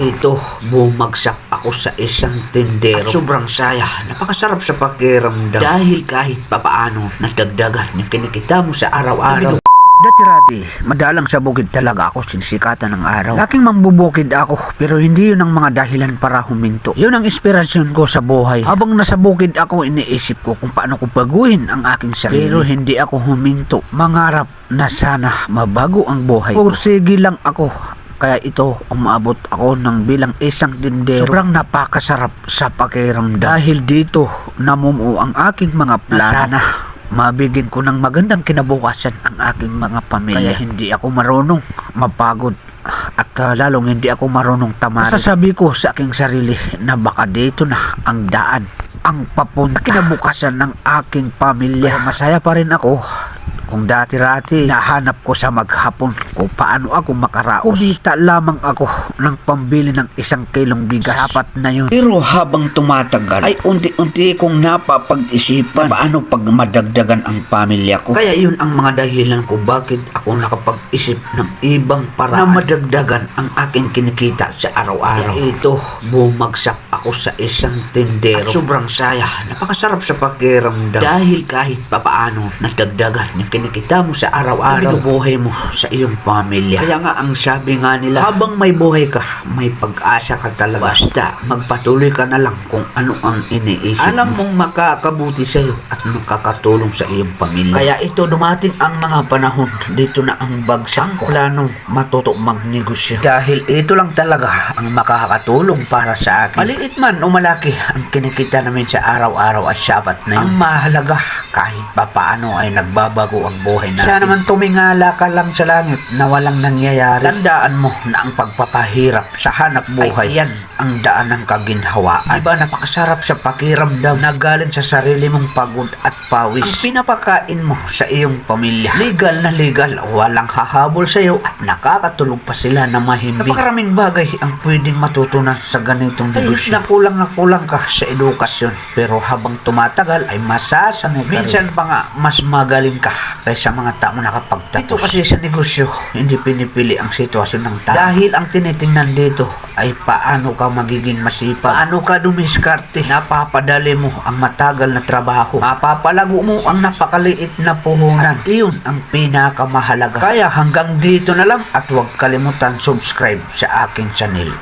Ito, bumagsak ako sa isang tindero. At sobrang saya, napakasarap sa pakiramdam. Dahil kahit papaano, nadagdagan yung kinikita mo sa araw-araw. Dati-rati, madalang sa bukid talaga ako sinisikatan ng araw. Laking mambubukid ako, pero hindi yun ang mga dahilan para huminto. Yun ang inspirasyon ko sa buhay. Habang nasa bukid ako, iniisip ko kung paano ko baguhin ang aking sarili. Pero hindi ako huminto. Mangarap na sana mabago ang buhay ko. Pursige lang ako. Kaya ito, umabot ako ng bilang isang tindero. Sobrang napakasarap sa pakiramdam. Dahil dito, namumuo ang aking mga plano. Sana mabigyan ko ng magandang kinabukasan ang aking mga pamilya. Kaya hindi ako marunong mapagod. At lalong hindi ako marunong tamari. Masasabi ko sa aking sarili na baka dito na ang daan, ang papunta kinabukasan ng aking pamilya. Kaya masaya pa rin ako. Kung dati-rati, nahanap ko sa maghapon kung paano ako makaraos. Kumita lamang ako ng pambili ng 1 kilong bigas. Sapat na yun. Pero habang tumatagal, ay unti-unti kong napapag-isipan paano pag madagdagan ang pamilya ko. Kaya yun ang mga dahilan ko bakit ako nakapag-isip ng ibang paraan na madagdagan ang aking kinikita sa araw-araw. Kaya ito, bumagsak ako sa isang tindero. At sobrang saya, napakasarap sa pakiramdam. Dahil kahit papaano, nadagdagan yung kinikita mo sa araw-araw, binubuhay mo sa iyong pamilya. Kaya nga ang sabi nga nila, habang may buhay ka, may pag-asa ka talaga. Basta magpatuloy ka na lang kung ano ang iniisip alam mong makakabuti sa iyo at makakatulong sa iyong pamilya. Kaya ito, dumating ang mga panahon, dito na ang bagsak ko. Planong matuto magnegosyo. Dahil ito lang talaga ang makakatulong para sa akin. Maliit man o malaki ang kinikita namin sa araw-araw at sapat na yun. Ang mahalaga, kahit papaano ay nagbabago ang buhay natin. Sana naman tumingala ka lang sa langit na walang nangyayari. Tandaan mo na ang pagpapahirap sa hanap buhay, yan ang daan ng kaginhawaan. Diba napakasarap sa pakiramdam na galing sa sarili mong pagod at pawis. Ang pinapakain mo sa iyong pamilya. Legal na legal, walang hahabol sa iyo at nakakatulog pa sila na mahimbing. Napakaraming bagay ang pwedeng matutunan sa ganitong negosyo. Na kulang ka sa edukasyon, pero habang tumatagal ay masasanay ka. Minsan pa nga mas magaling ka kaysa mga tao nakapagtapos. Ito kasi sa negosyo, hindi pinipili ang sitwasyon ng tao. Dahil ang tinitingnan dito ay paano ka magiging masipag, paano ka dumiskarte, napapadali mo ang matagal na trabaho, mapapalago mo ang napakaliit na puhunan. At iyon ang pinakamahalaga. Kaya hanggang dito na lang at huwag kalimutan subscribe sa aking channel.